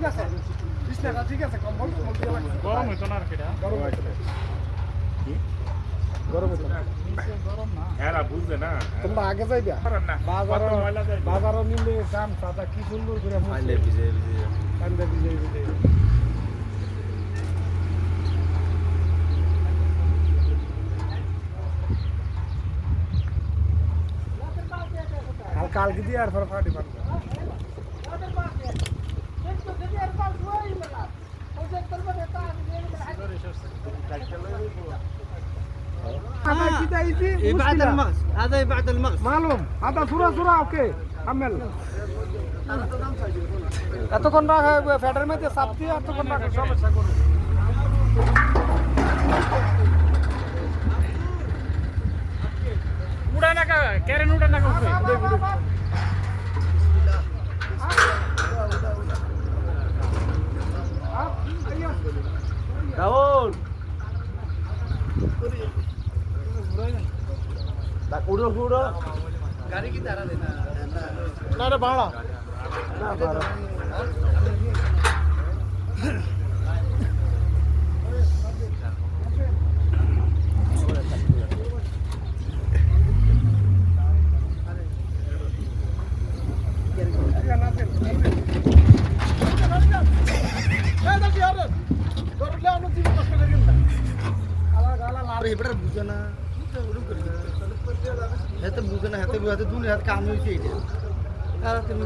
আছে বিছনাটা ঠিক আছে কম্বল দিয়ে লাগবে গরম হইতো না আর কিটা গরম হইতো কি গরম হইতো না গরম না এরা বুঝবে না তোমরা আগে যাইবা পারেন না বাজারও কত ময়লা যাইবে। বাজারও নিলে কাম সাদা কি সুন্দর করে আইলে ভিজে ভিজে কান্দে ভিজে ভিজে কালকে দিয়ে আর ফর ফাটি পারবে بعد المغز هذا بعد المغز মালুম আদা সুরা সুরা ওকে আমেল এতক্ষণ রাখা ফ্যাটের মধ্যে চাপ দিয়ে এতক্ষণ রাখা সমস্যা করুন উড়া না ক্যারেন উড়া না উপরে রাহুল উড়ো উড়ো গাড়ি কি তারা দেনা না রে ভাড়া না ভাড়া বুঝে না হাতে বুঝে না হাতে বুঝে দুই হাত কাম হয়েছে এটা তুমি